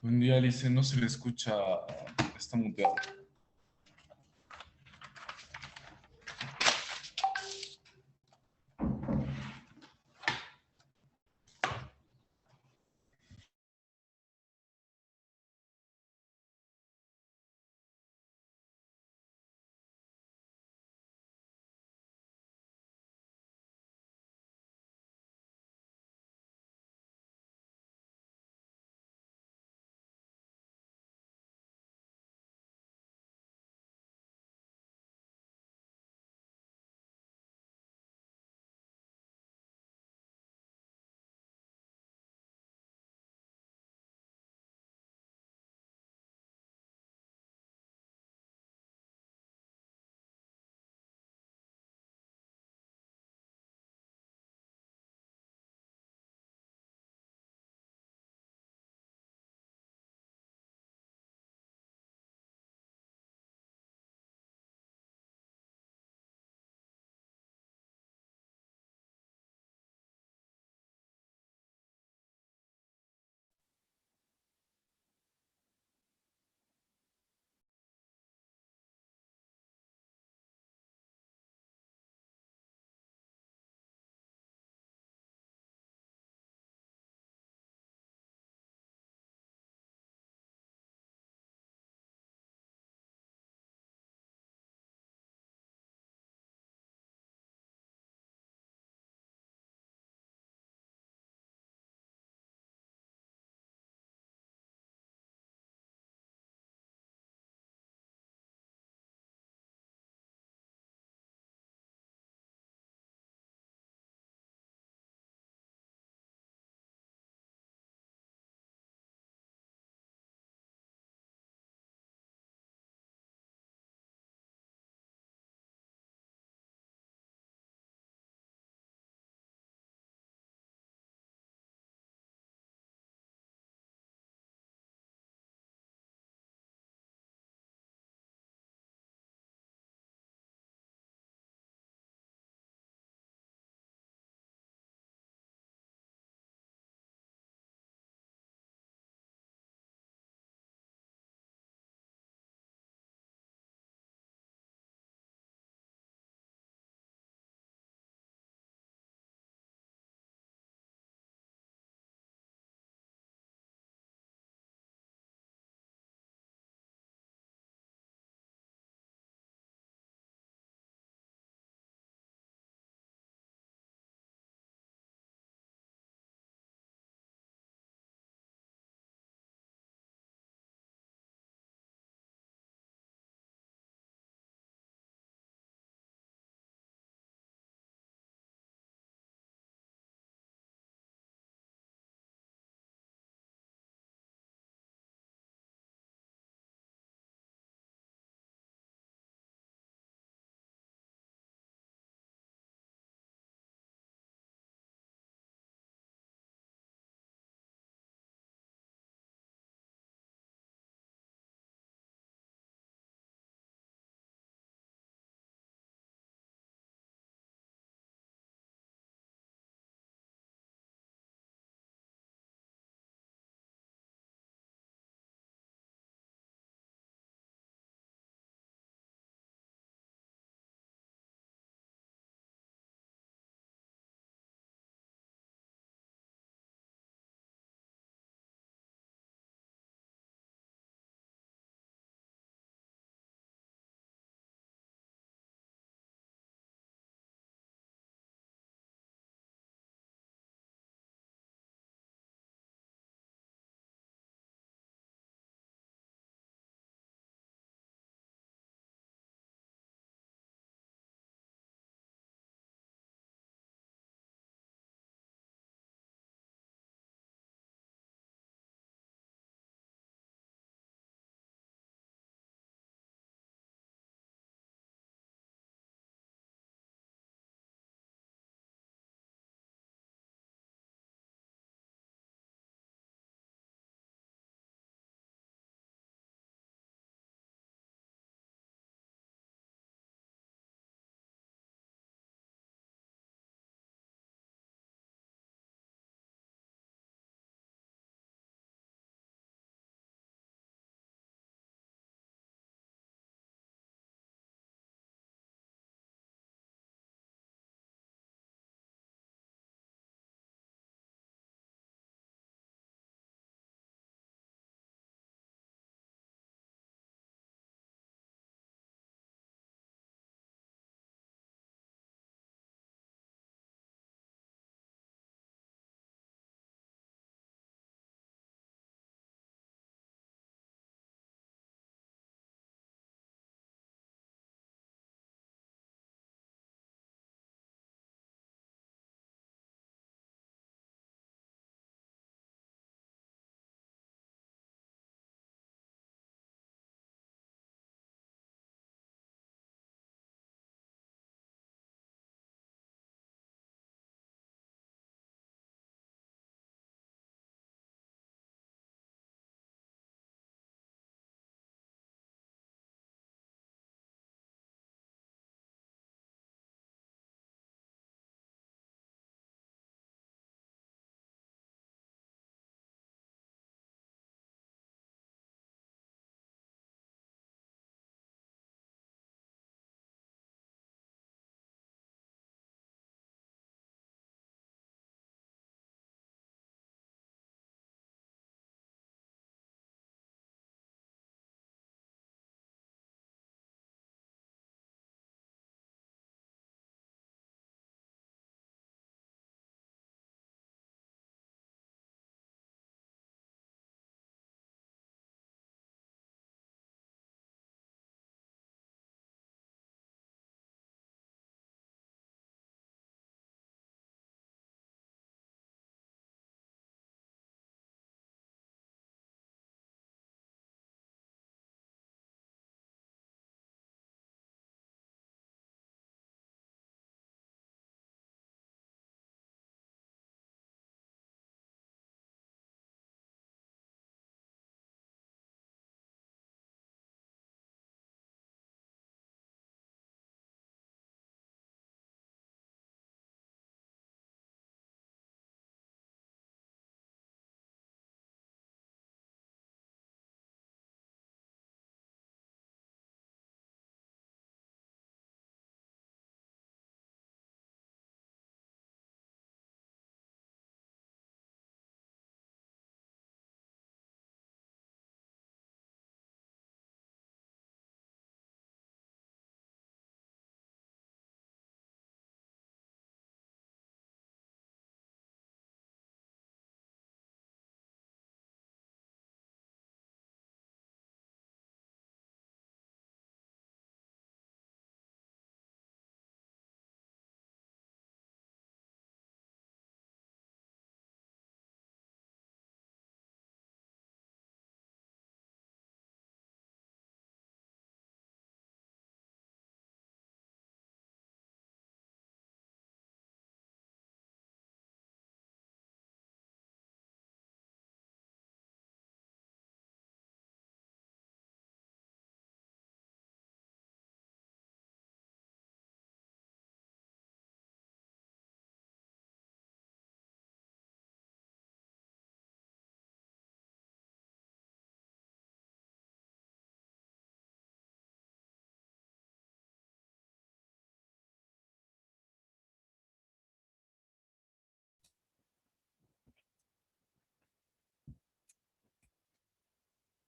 Buen día, Alice. No se le escucha. Está muteado.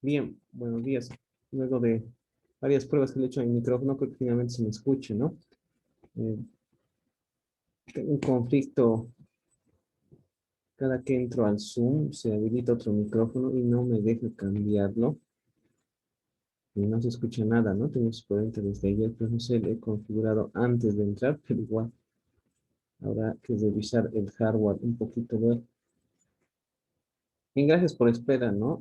Bien, buenos días. Luego de varias pruebas que le he hecho en mi micrófono, creo que finalmente se me escuche, ¿no? Eh, Tengo un conflicto cada que entro al Zoom, se habilita otro micrófono y no me deja cambiarlo. Y no se escucha nada, ¿no? Tengo su corriente desde ayer, pero no sé, lo he configurado antes de entrar, pero igual habrá que revisar el hardware un poquito. Ver. Bien, gracias por espera, ¿no?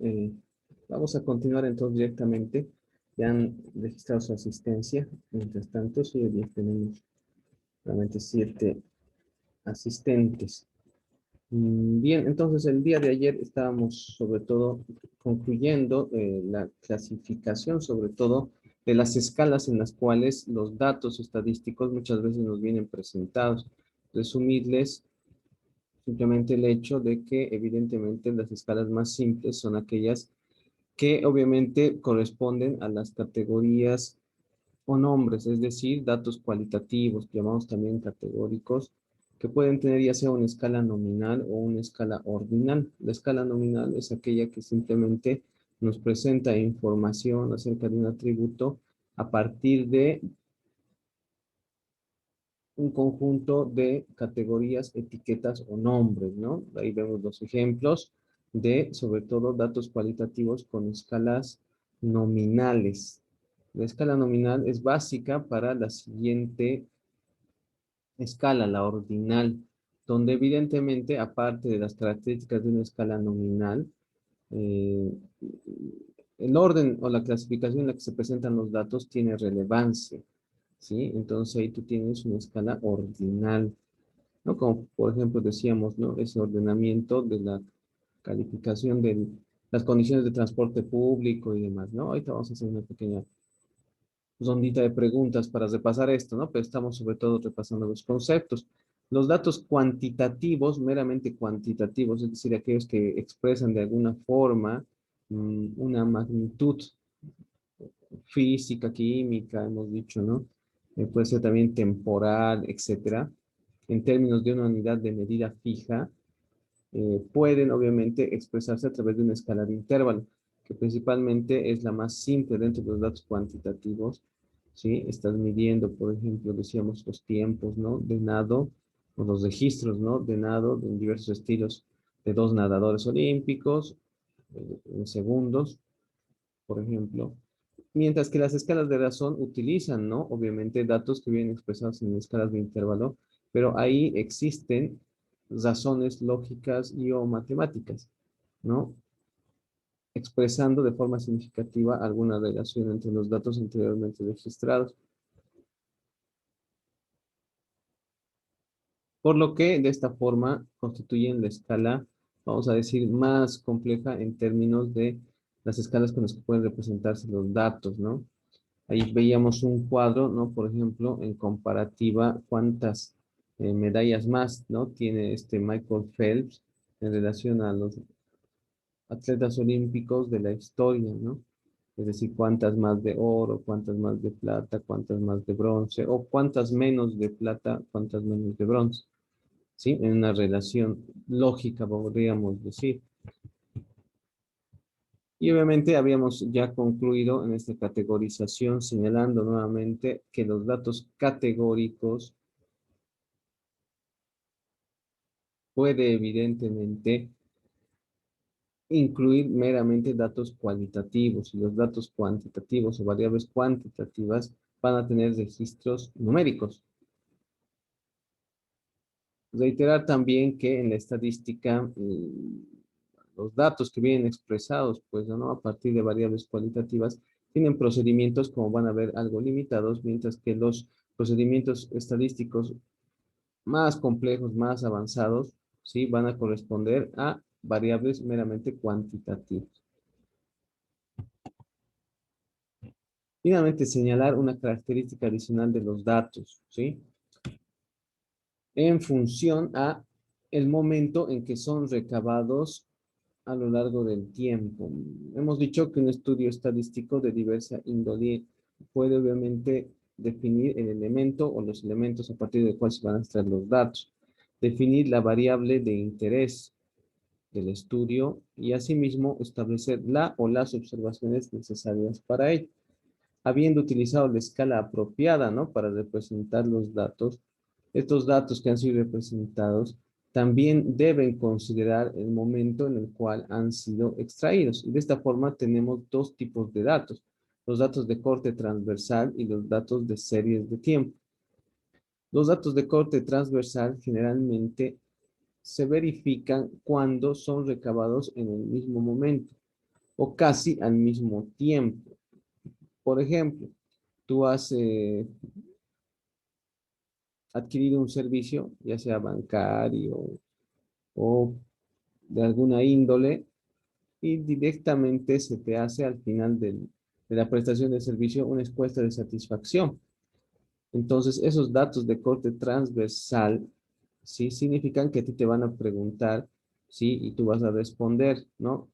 Vamos a continuar entonces directamente. Ya han registrado su asistencia. Mientras tanto, sí, hoy día tenemos realmente 7 asistentes. Bien, entonces el día de ayer estábamos sobre todo concluyendo la clasificación, sobre todo de las escalas en las cuales los datos estadísticos muchas veces nos vienen presentados. Resumirles simplemente el hecho de que evidentemente las escalas más simples son aquellas que obviamente corresponden a las categorías o nombres, es decir, datos cualitativos, llamados también categóricos, que pueden tener ya sea una escala nominal o una escala ordinal. La escala nominal es aquella que simplemente nos presenta información acerca de un atributo a partir de un conjunto de categorías, etiquetas o nombres, ¿no? Ahí vemos los ejemplos de, sobre todo, datos cualitativos con escalas nominales. La escala nominal es básica para la siguiente escala, la ordinal, donde evidentemente, aparte de las características de una escala nominal, eh, el orden o la clasificación en la que se presentan los datos tiene relevancia, ¿sí? Entonces ahí tú tienes una escala ordinal, ¿no? Como por ejemplo decíamos, ¿no? Ese ordenamiento de la calificación de las condiciones de transporte público y demás, ¿no? Ahorita vamos a hacer una pequeña rondita de preguntas para repasar esto, ¿no? Pero estamos sobre todo repasando los conceptos. Los datos cuantitativos, meramente cuantitativos, es decir, aquellos que expresan de alguna forma una magnitud física, química, hemos dicho, ¿no? Puede ser también temporal, etcétera. En términos de una unidad de medida fija, pueden obviamente expresarse a través de una escala de intervalo, que principalmente es la más simple dentro de los datos cuantitativos, ¿sí? Estás midiendo, por ejemplo, decíamos los tiempos, ¿no? De nado, o los registros, ¿no? De nado en diversos estilos de dos nadadores olímpicos, en segundos, por ejemplo. Mientras que las escalas de razón utilizan, ¿no? Obviamente datos que vienen expresados en escalas de intervalo, pero ahí existen razones lógicas y o matemáticas, ¿no? Expresando de forma significativa alguna relación entre los datos anteriormente registrados. Por lo que de esta forma constituyen la escala, vamos a decir, más compleja en términos de las escalas con las que pueden representarse los datos, ¿no? Ahí veíamos un cuadro, ¿no? Por ejemplo, en comparativa, cuántas medallas más, ¿no? Tiene este Michael Phelps en relación a los atletas olímpicos de la historia, ¿no? Es decir, cuántas más de oro, cuántas más de plata, cuántas más de bronce, o cuántas menos de plata, cuántas menos de bronce, ¿sí? En una relación lógica, podríamos decir. Y obviamente habíamos ya concluido en esta categorización señalando nuevamente que los datos categóricos puede evidentemente incluir meramente datos cualitativos y los datos cuantitativos o variables cuantitativas van a tener registros numéricos. Reiterar también que en la estadística los datos que vienen expresados, pues, ¿no? A partir de variables cualitativas, tienen procedimientos, como van a ver, algo limitados, mientras que los procedimientos estadísticos más complejos, más avanzados, ¿sí? Van a corresponder a variables meramente cuantitativas. Finalmente, señalar una característica adicional de los datos, ¿sí? En función a el momento en que son recabados a lo largo del tiempo. Hemos dicho que un estudio estadístico de diversa índole puede obviamente definir el elemento o los elementos a partir del cual se van a extraer los datos, definir la variable de interés, del estudio y asimismo establecer la o las observaciones necesarias para ello. Habiendo utilizado la escala apropiada, ¿no? Para representar los datos, estos datos que han sido representados también deben considerar el momento en el cual han sido extraídos. Y de esta forma tenemos dos tipos de datos, los datos de corte transversal y los datos de series de tiempo. Los datos de corte transversal generalmente se verifican cuando son recabados en el mismo momento o casi al mismo tiempo. Por ejemplo, tú has adquirido un servicio, ya sea bancario o de alguna índole, y directamente se te hace al final de la prestación de servicio una encuesta de satisfacción. Entonces, esos datos de corte transversal, ¿sí? Significan que a ti te van a preguntar, ¿sí? Y tú vas a responder, ¿no?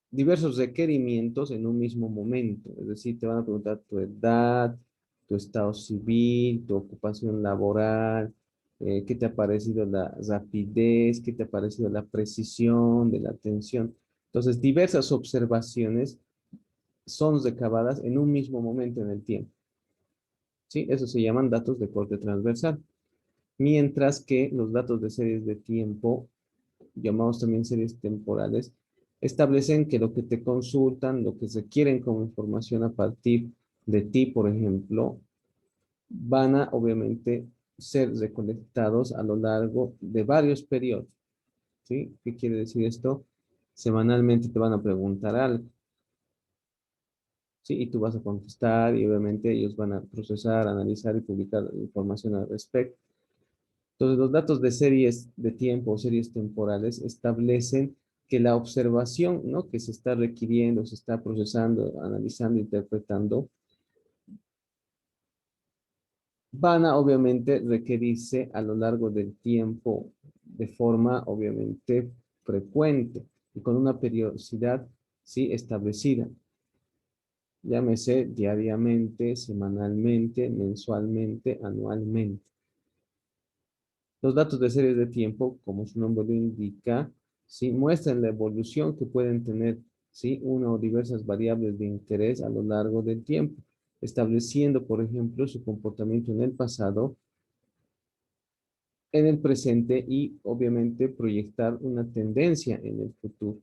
Diversos requerimientos en un mismo momento. Es decir, te van a preguntar tu edad, tu estado civil, tu ocupación laboral, qué te ha parecido la rapidez, qué te ha parecido la precisión de la atención. Entonces, diversas observaciones son recabadas en un mismo momento en el tiempo. ¿Sí? Eso se llaman datos de corte transversal. Mientras que los datos de series de tiempo, llamados también series temporales, establecen que lo que te consultan, lo que se quieren como información a partir de ti, por ejemplo, van a obviamente ser recolectados a lo largo de varios periodos. ¿Sí? ¿Qué quiere decir esto? Semanalmente te van a preguntar algo. ¿Sí? Y tú vas a contestar y obviamente ellos van a procesar, analizar y publicar información al respecto. Entonces, los datos de series de tiempo o series temporales establecen que la observación, ¿no? Que se está requiriendo, se está procesando, analizando, interpretando, van a obviamente requerirse a lo largo del tiempo de forma obviamente frecuente y con una periodicidad, sí, establecida. Llámese diariamente, semanalmente, mensualmente, anualmente. Los datos de series de tiempo, como su nombre lo indica, ¿sí? Muestran la evolución que pueden tener, ¿sí? Una o diversas variables de interés a lo largo del tiempo, estableciendo, por ejemplo, su comportamiento en el pasado, en el presente y, obviamente, proyectar una tendencia en el futuro.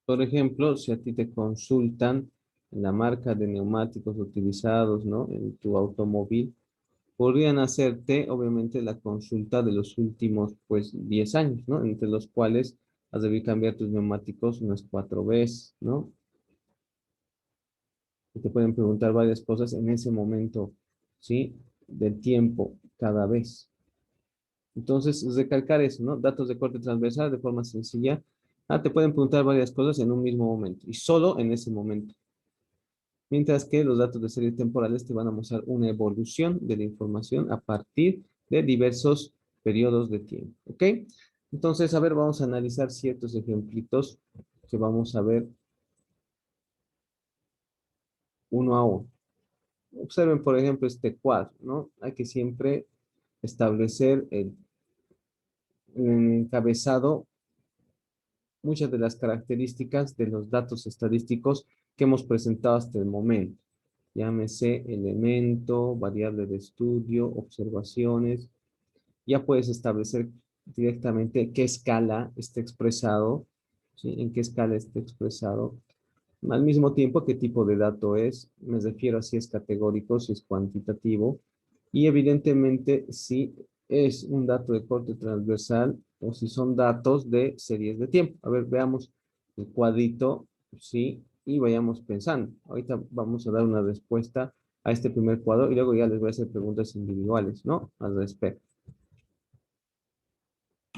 Por ejemplo, si a ti te consultan la marca de neumáticos utilizados, ¿no? En tu automóvil, podrían hacerte, obviamente, la consulta de los últimos, pues, 10 años, ¿no? Entre los cuales has debido cambiar tus neumáticos unas 4 veces, ¿no? Y te pueden preguntar varias cosas en ese momento, ¿sí? Del tiempo cada vez. Entonces, recalcar eso, ¿no? Datos de corte transversal de forma sencilla. Te pueden preguntar varias cosas en un mismo momento y solo en ese momento. Mientras que los datos de series temporales te van a mostrar una evolución de la información a partir de diversos periodos de tiempo. ¿Ok? Entonces, a ver, vamos a analizar ciertos ejemplitos que vamos a ver uno a uno. Observen, por ejemplo, este cuadro, ¿no? Hay que siempre establecer el encabezado muchas de las características de los datos estadísticos que hemos presentado hasta el momento. Llámese elemento, variable de estudio, observaciones. Ya puedes establecer directamente qué escala está expresado, ¿sí? En qué escala está expresado. Al mismo tiempo, qué tipo de dato es. Me refiero a si es categórico, si es cuantitativo. Y evidentemente, si es un dato de corte transversal o si son datos de series de tiempo. A ver, veamos el cuadrito, ¿sí? Y vayamos pensando. Ahorita vamos a dar una respuesta a este primer cuadro y luego ya les voy a hacer preguntas individuales, ¿no? Al respecto.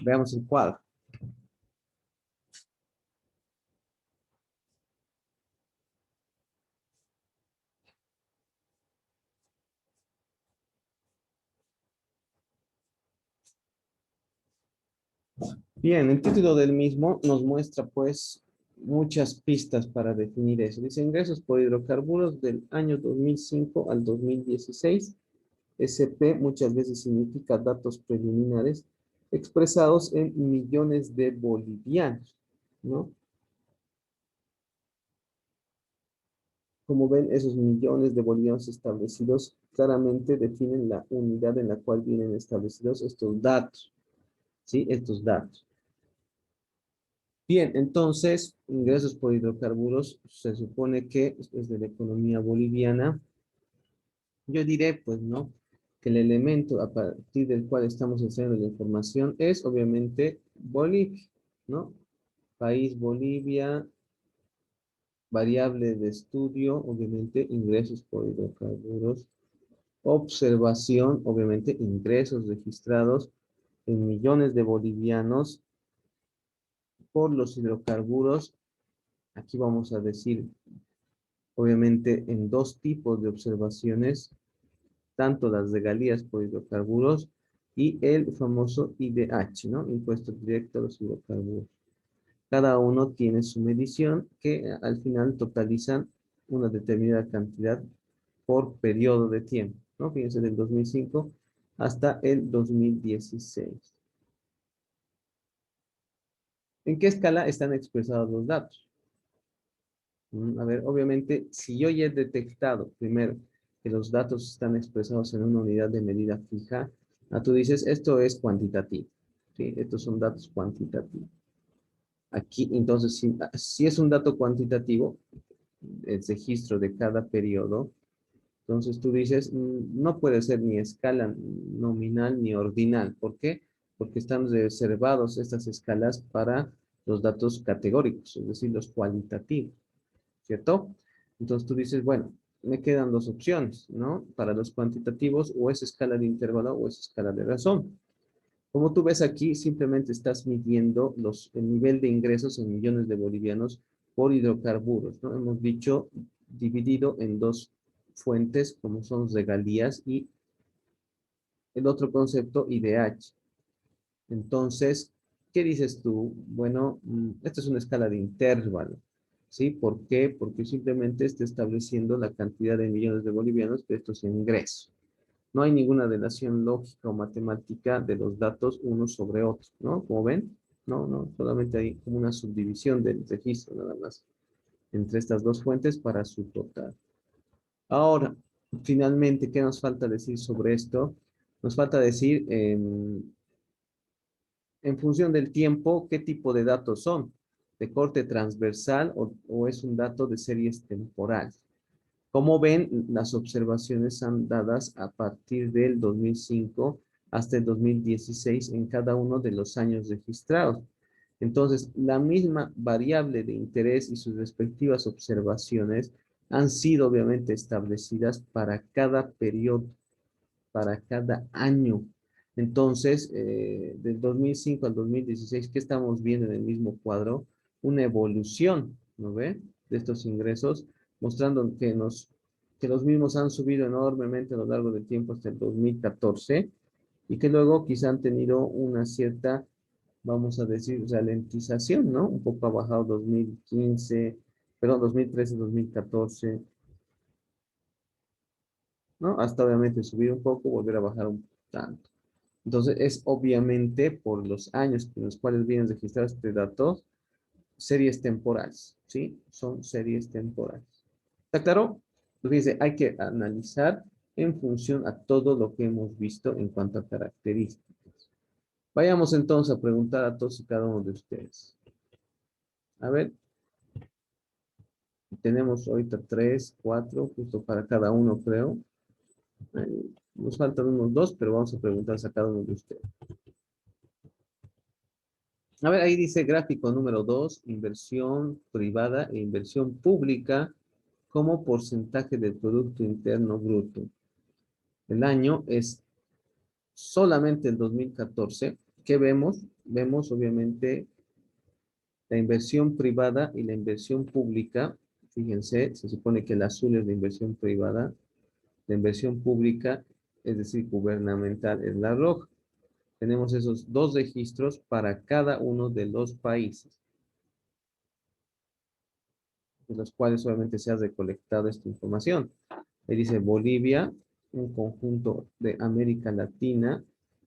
Veamos el cuadro. Bien, el título del mismo nos muestra pues muchas pistas para definir eso. Dice ingresos por hidrocarburos del año 2005 al 2016 SP muchas veces significa datos preliminares expresados en millones de bolivianos, ¿no? Como ven, esos millones de bolivianos establecidos claramente definen la unidad en la cual vienen establecidos estos datos, ¿sí? Estos datos. Bien, entonces, ingresos por hidrocarburos se supone que es de la economía boliviana. Yo diré, pues, ¿no? Que el elemento a partir del cual estamos haciendo la información es, obviamente, Bolivia, ¿no? País Bolivia, variable de estudio, obviamente, ingresos por hidrocarburos. Observación, obviamente, ingresos registrados en millones de bolivianos por los hidrocarburos. Aquí vamos a decir, obviamente, en dos tipos de observaciones, tanto las regalías por hidrocarburos y el famoso IDH, ¿no? Impuesto directo a los hidrocarburos. Cada uno tiene su medición que al final totalizan una determinada cantidad por periodo de tiempo, ¿no? Fíjense, del 2005 hasta el 2016. ¿En qué escala están expresados los datos? A ver, obviamente, si yo ya he detectado primero que los datos están expresados en una unidad de medida fija, tú dices, esto es cuantitativo, ¿sí? Estos son datos cuantitativos. Aquí, entonces, si es un dato cuantitativo, el registro de cada periodo, entonces tú dices, no puede ser ni escala nominal ni ordinal. ¿Por qué? Porque están reservados estas escalas para los datos categóricos, es decir, los cualitativos. ¿Cierto? Entonces tú dices, bueno, me quedan dos opciones, ¿no? Para los cuantitativos, o es escala de intervalo o es escala de razón. Como tú ves aquí, simplemente estás midiendo el nivel de ingresos en millones de bolivianos por hidrocarburos, ¿no? Hemos dicho dividido en dos fuentes, como son regalías y el otro concepto, IDH. Entonces, ¿qué dices tú? Bueno, esta es una escala de intervalo, ¿sí? ¿Por qué? Porque simplemente está estableciendo la cantidad de millones de bolivianos de estos ingresos. No hay ninguna relación lógica o matemática de los datos unos sobre otros, ¿no? Como ven, no, solamente hay como una subdivisión del registro nada más entre estas dos fuentes para su total. Ahora, finalmente, ¿qué nos falta decir sobre esto? Nos falta decir, en función del tiempo, ¿qué tipo de datos son? ¿De corte transversal o es un dato de series temporales? Como ven, las observaciones son dadas a partir del 2005 hasta el 2016 en cada uno de los años registrados. Entonces, la misma variable de interés y sus respectivas observaciones han sido obviamente establecidas para cada periodo, para cada año. Entonces, del 2005 al 2016, ¿qué estamos viendo en el mismo cuadro? Una evolución, ¿no ve? De estos ingresos, mostrando que los mismos han subido enormemente a lo largo del tiempo hasta el 2014 y que luego quizá han tenido una cierta, vamos a decir, ralentización, ¿no? Un poco ha bajado 2015, perdón, 2013, 2014, ¿no? Hasta obviamente subir un poco, volver a bajar un tanto. Entonces, es obviamente por los años en los cuales vienen registrados este datos, series temporales, ¿sí? Son series temporales. ¿Está claro? Pues dice, hay que analizar en función a todo lo que hemos visto en cuanto a características. Vayamos entonces a preguntar a todos y cada uno de ustedes. A ver, tenemos ahorita 3, 4, justo para cada uno, creo. Nos faltan unos 2, pero vamos a preguntarles a cada uno de ustedes. A ver, ahí dice gráfico número 2, inversión privada e inversión pública como porcentaje del Producto Interno Bruto. El año es solamente el 2014. ¿Qué vemos? Vemos obviamente la inversión privada y la inversión pública. Fíjense, se supone que el azul es la inversión privada, la inversión pública, es decir, gubernamental, es la roja. Tenemos esos dos registros para cada uno de los países, de los cuales obviamente se ha recolectado esta información. Ahí dice Bolivia, un conjunto de América Latina,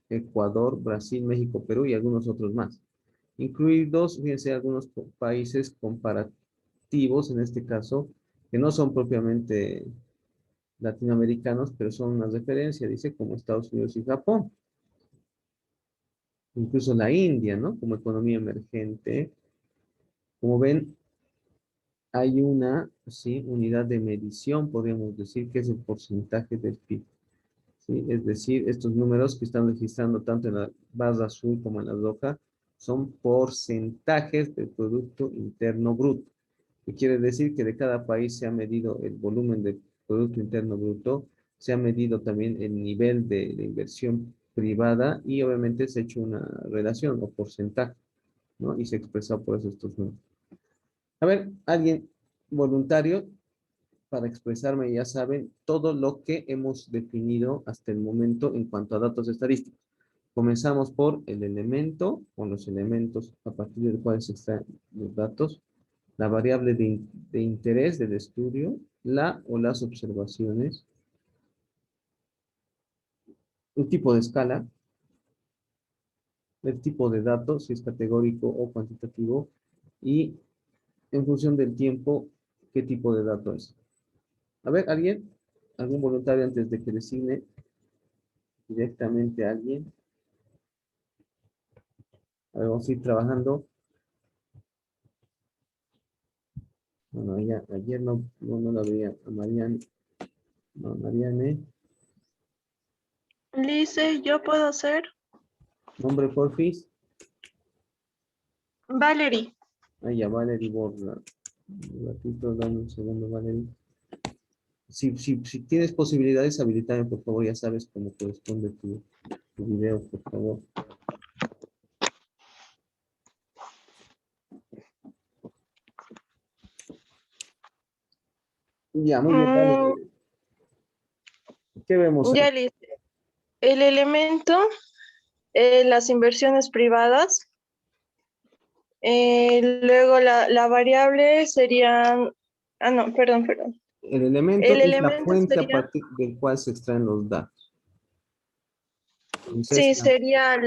Ecuador, Brasil, México, Perú y algunos otros más. Incluidos, fíjense, algunos países comparativos, en este caso, que no son propiamente latinoamericanos, pero son una referencia, dice, como Estados Unidos y Japón. Incluso la India, ¿no? Como economía emergente. Como ven, hay una, sí, unidad de medición, podríamos decir, que es el porcentaje del PIB. ¿Sí? Es decir, estos números que están registrando tanto en la barra azul como en la roja son porcentajes del Producto Interno Bruto. Que quiere decir que de cada país se ha medido el volumen del Producto Interno Bruto, se ha medido también el nivel de inversión privada y obviamente se ha hecho una relación o porcentaje, ¿no? Y se expresa por eso estos números. A ver, alguien voluntario para expresarme, ya saben, todo lo que hemos definido hasta el momento en cuanto a datos estadísticos. Comenzamos por el elemento o los elementos a partir del cual se extraen los datos, la variable de interés del estudio, la o las observaciones, el tipo de escala, el tipo de datos, si es categórico o cuantitativo, y en función del tiempo, qué tipo de dato es. A ver, ¿alguien? ¿Algún voluntario antes de que designe directamente a alguien? A ver, vamos a ir trabajando. Bueno, ella, ayer no la veía a Mariane. No, Mariane. Lice, ¿yo puedo hacer? Nombre, porfis. Valerie. Ahí ya, Valerie Borla. Un ratito, dame un segundo, Valerie. Si tienes posibilidades, habilitarme, por favor, ya sabes cómo corresponde tu video, por favor. Ya, muy bien, Mm, Valerie. ¿Qué vemos ahí? ya, Lice. El elemento, las inversiones privadas. Luego la variable serían... Ah, no, perdón. El elemento El es la elemento fuente a sería... partir del cual se extraen los datos. Entonces, Sí, sería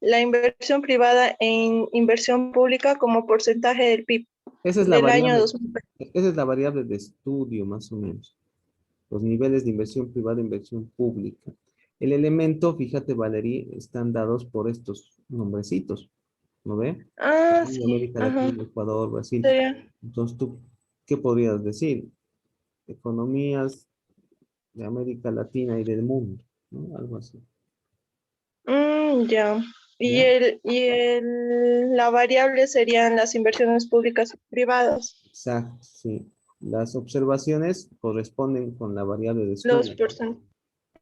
la inversión privada en inversión pública como porcentaje del PIB esa es la del año variable, 2020. esa es la variable de estudio, más o menos. Los niveles de inversión privada e inversión pública. El elemento, fíjate, Valerie, están dados por estos nombrecitos, ¿no ve? Ah, sí, América ajá. Latina, Ecuador, Brasil. Sería... Entonces, ¿tú qué podrías decir? Economías de América Latina y del mundo, ¿no? Algo así. Ya. ¿Ya? La variable serían las inversiones públicas y privadas, Exacto, sí. Las observaciones corresponden con la variable de los estudio, ¿no? porcentajes,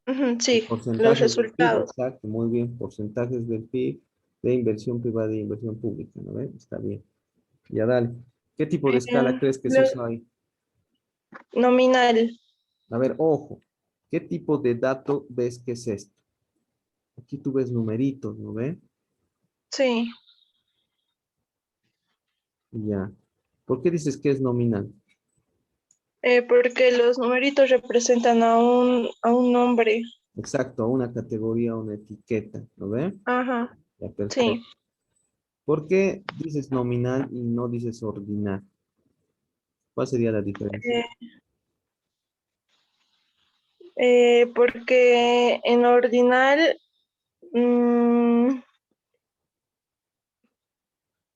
El sí, los porcentaje del PIB, resultados. exacto, muy bien. Porcentajes del PIB de inversión privada y inversión pública, ¿no ve? Está bien. Ya dale. ¿Qué tipo de escala crees que se Lo usa ahí? nominal, A ver, ojo. ¿Qué tipo de dato ves que es esto? Aquí tú ves numeritos, ¿no ve? sí, Ya. ¿Por qué dices que es nominal? porque los numeritos representan a un nombre. Exacto, una categoría, una etiqueta, ¿no ve? Ajá, Ya, sí, perfecto. ¿Por qué dices nominal y no dices ordinal? ¿Cuál sería la diferencia? eh, porque en ordinal, mm,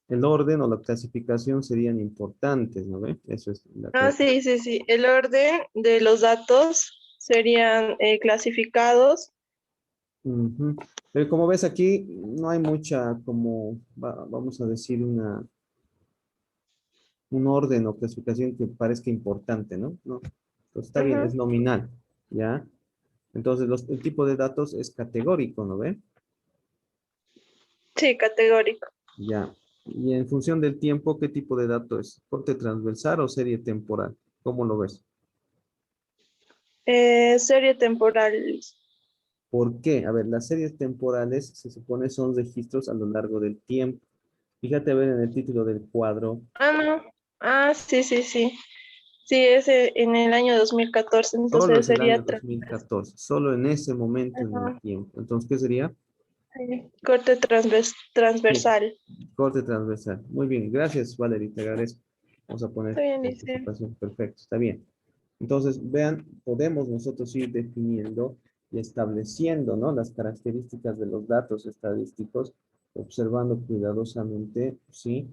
El orden o la clasificación serían importantes, ¿no ve? Eso es la sí, el orden de los datos serían clasificados. Ujú. Pero como ves aquí, no hay mucha, como, vamos a decir, un orden o clasificación que parezca importante, ¿no? No. Entonces está bien, es Ujú, nominal, ¿ya? Entonces el tipo de datos es categórico, ¿no ve? sí, categórico. Ya. Y en función del tiempo, ¿qué tipo de dato es? ¿Corte transversal o serie temporal? ¿Cómo lo ves? Serie temporal. ¿Por qué? A ver, las series temporales se supone son registros a lo largo del tiempo. Fíjate a ver en el título del cuadro. Ah, no. Ah, sí. Sí, es en el año 2014, Solo entonces es el sería año 2014, solo en ese momento en el ajá, tiempo. Entonces, ¿qué sería? sí, corte Sí, transversal. corte transversal. Muy bien, gracias, Valerie, te agradezco. Vamos a Está poner bien, dice. participación. Perfecto, está bien. Entonces, vean, podemos nosotros ir definiendo y estableciendo, ¿no? Las características de los datos estadísticos, observando cuidadosamente, ¿sí?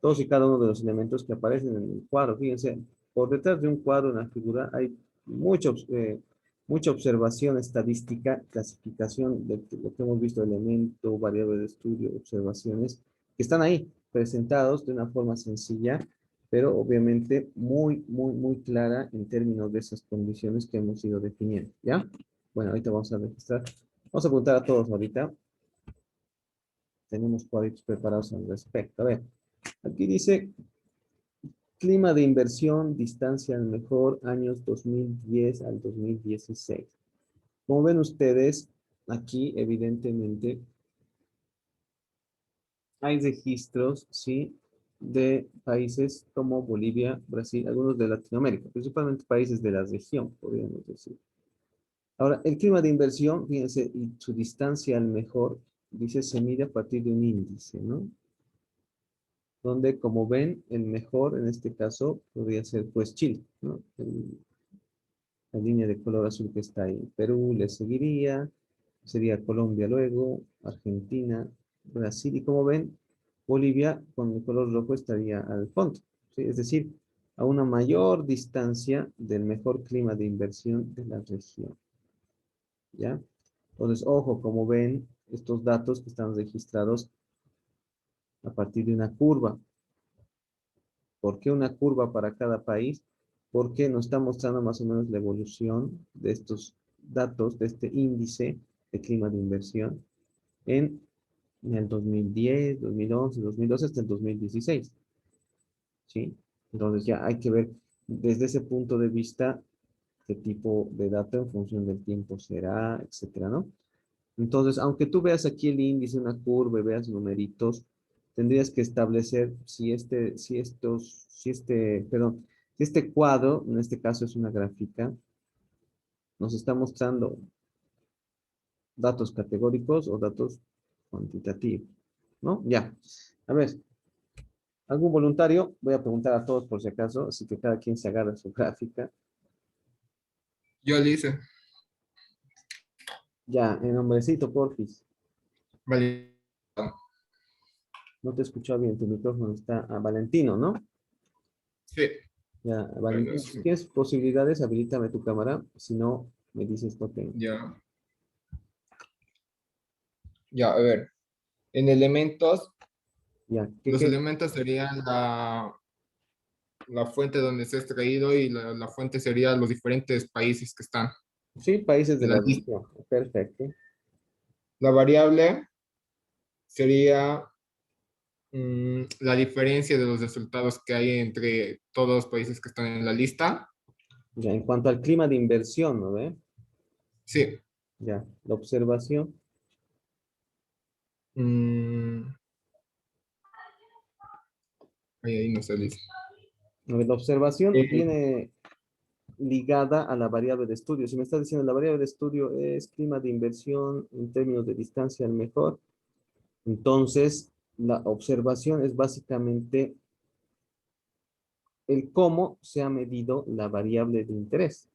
Todos y cada uno de los elementos que aparecen en el cuadro. Fíjense, por detrás de un cuadro, en la figura, hay mucha, mucha observación estadística, clasificación de lo que hemos visto, elemento, variable de estudio, observaciones, que están ahí, presentados de una forma sencilla, pero obviamente muy, muy, muy clara en términos de esas condiciones que hemos ido definiendo, ¿ya? Bueno, ahorita vamos a registrar. Vamos a preguntar a todos ahorita. Tenemos cuadritos preparados al respecto. A ver, aquí dice clima de inversión, distancia al mejor, años 2010 al 2016. Como ven ustedes, aquí evidentemente hay registros, ¿sí? De países como Bolivia, Brasil, algunos de Latinoamérica, principalmente países de la región, podríamos decir. Ahora, el clima de inversión, fíjense, y su distancia al mejor, dice, se mide a partir de un índice, ¿no? Donde, como ven, el mejor en este caso podría ser pues Chile, ¿no? La línea de color azul que está ahí. Perú le seguiría, sería Colombia luego, Argentina, Brasil y como ven, Bolivia con el color rojo estaría al fondo, ¿sí? Es decir, a una mayor distancia del mejor clima de inversión de la región, ¿ya? Entonces, ojo, como ven, estos datos que están registrados a partir de una curva. ¿Por qué una curva para cada país? Porque nos está mostrando más o menos la evolución de estos datos, de este índice de clima de inversión en el 2010, 2011, 2012 hasta el 2016. ¿Sí? Entonces ya hay que ver desde ese punto de vista qué tipo de dato en función del tiempo será, etcétera, ¿no? Entonces, aunque tú veas aquí el índice, una curva y veas numeritos, tendrías que establecer si este cuadro, en este caso es una gráfica, nos está mostrando datos categóricos o datos cuantitativos, ¿no? Ya. A ver, ¿algún voluntario? Voy a preguntar a todos por si acaso, así que cada quien se agarra su gráfica. Yo le hice. Ya, en nombrecito, porfis. Vale. No te escucho bien, tu micrófono está a Valentino, ¿no? Sí. Ya, Bueno, Valentino, si tienes posibilidades, habilítame tu cámara. Si no, me dices no tengo. ya. Ya, a ver. En elementos, Ya, los elementos serían la fuente donde se ha extraído y la fuente sería los diferentes países que están Sí, países de en la la lista. región. Perfecto. La variable sería la diferencia de los resultados que hay entre todos los países que están en la lista. Ya, en cuanto al clima de inversión, ¿no ve? Sí. Ya, la observación. Mm, ahí no se dice. A ver, la observación Eh, viene ligada a la variable de estudio. Si me estás diciendo la variable de estudio es clima de inversión en términos de distancia al mejor, entonces la observación es básicamente el cómo se ha medido la variable de interés.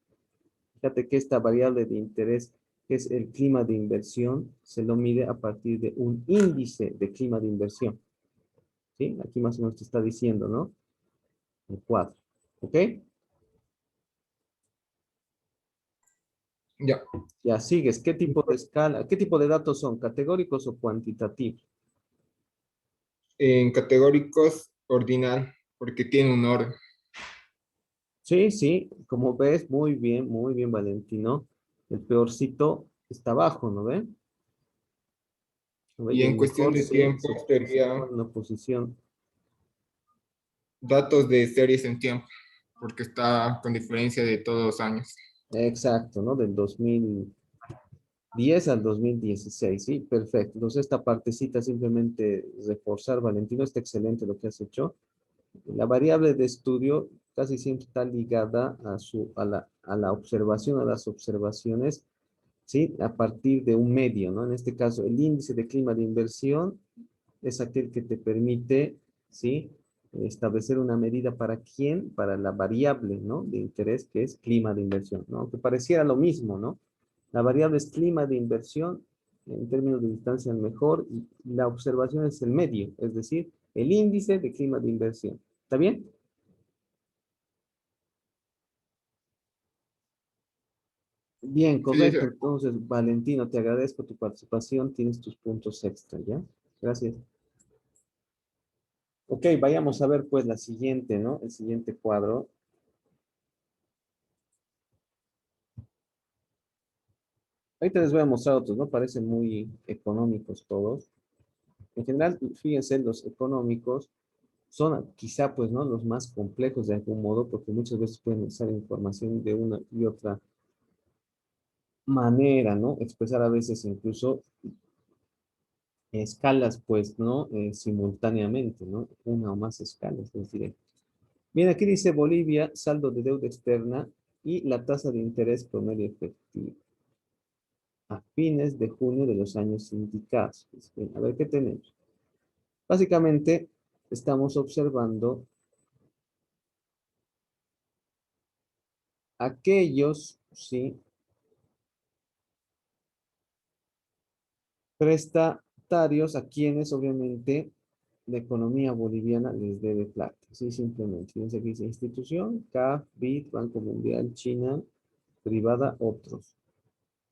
Fíjate que esta variable de interés, que es el clima de inversión, se lo mide a partir de un índice de clima de inversión. ¿Sí? Aquí más o menos te está diciendo, ¿no? El cuadro. ¿Ok? ya. Ya sigues. ¿Qué tipo de escala? ¿Qué tipo de datos son? ¿Categóricos o cuantitativos? En categóricos, ordinal, porque tiene un orden. Sí, sí. Como ves, muy bien, Valentino. El peorcito está abajo, ¿no ven? ¿No ve? Y Y el en cuestión mejor de tiempo se sería sitúa en una posición. datos de series en tiempo, porque está con diferencia de todos los años. Exacto, ¿no? Del 2010 al 2016, sí, perfecto. Entonces, esta partecita simplemente reforzar, Valentino, está excelente lo que has hecho. La variable de estudio casi siempre está ligada a la observación, a las observaciones, ¿sí? A partir de un medio, ¿no? En este caso, el índice de clima de inversión es aquel que te permite, ¿sí? Establecer una medida para quién, para la variable, ¿no? De interés, que es clima de inversión, ¿no? Aunque pareciera lo mismo, ¿no? La variable es clima de inversión, en términos de distancia mejor, y la observación es el medio, es decir, el índice de clima de inversión. ¿Está bien? Bien, Sí, correcto. Entonces, Valentino, te agradezco tu participación. Tienes tus puntos extra, ¿ya? Gracias. Ok, vayamos a ver pues la siguiente, ¿no? El siguiente cuadro. Ahorita les voy a mostrar otros, ¿no? Parecen muy económicos todos. En general, fíjense, los económicos son quizá, pues, ¿no? Los más complejos de algún modo, porque muchas veces pueden usar información de una y otra manera, ¿no? Expresar a veces incluso escalas, pues, ¿no? Simultáneamente, ¿no? Una o más escalas, es directo. Bien, aquí dice Bolivia, saldo de deuda externa y la tasa de interés promedio efectivo a fines de junio de los años indicados. Bien, a ver qué tenemos. Básicamente, estamos observando aquellos, ¿sí? Prestatarios a quienes, obviamente, la economía boliviana les debe plata. Sí, simplemente. Fíjense aquí dice institución, CAF, BID, Banco Mundial, China, privada, otros.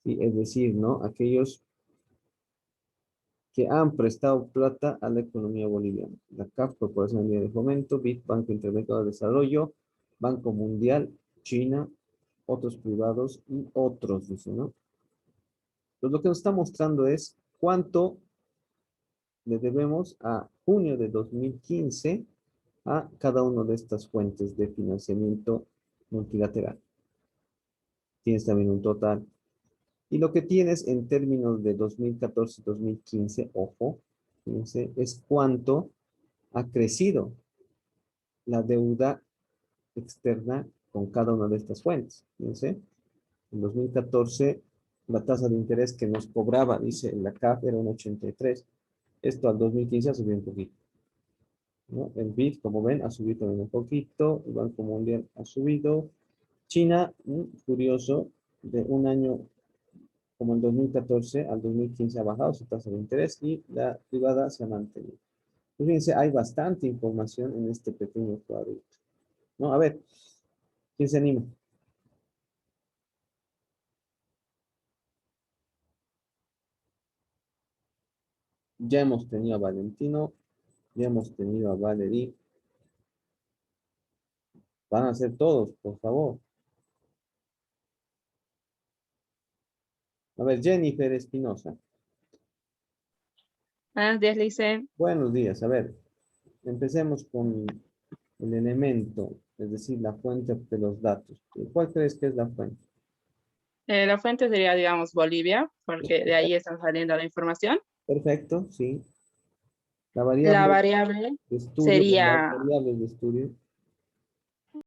Sí, es decir, ¿no? Aquellos que han prestado plata a la economía boliviana. La CAF, Corporación Andina de Fomento, BID, Banco Interamericano de Desarrollo, Banco Mundial, China, otros privados y otros, dice, ¿no? Entonces, lo que nos está mostrando es cuánto le debemos a junio de 2015 a cada una de estas fuentes de financiamiento multilateral. Tienes también un total. Y lo que tienes en términos de 2014-2015, ojo, fíjense, es cuánto ha crecido la deuda externa con cada una de estas fuentes. Fíjense, en 2014 la tasa de interés que nos cobraba, dice la CAF, era un 83. Esto al 2015 ha subido un poquito, ¿no? El BID, como ven, ha subido también un poquito. El Banco Mundial ha subido. China, curioso, de un año como el 2014 al 2015 ha bajado su tasa de interés y la privada se ha mantenido. Pues fíjense, hay bastante información en este pequeño cuadrito, ¿no? A ver, ¿quién se anima? Ya hemos tenido a Valentino, ya hemos tenido a Valerie. Van a ser todos, por favor. A ver, Jennifer Espinosa. Buenos días, Lice. Buenos días. A ver, empecemos con el elemento, es decir, la fuente de los datos. ¿Cuál crees que es la fuente? La fuente sería, digamos, Bolivia, porque de ahí está saliendo la información. Perfecto, sí. La La variable variable de estudio, las sería variables de estudio.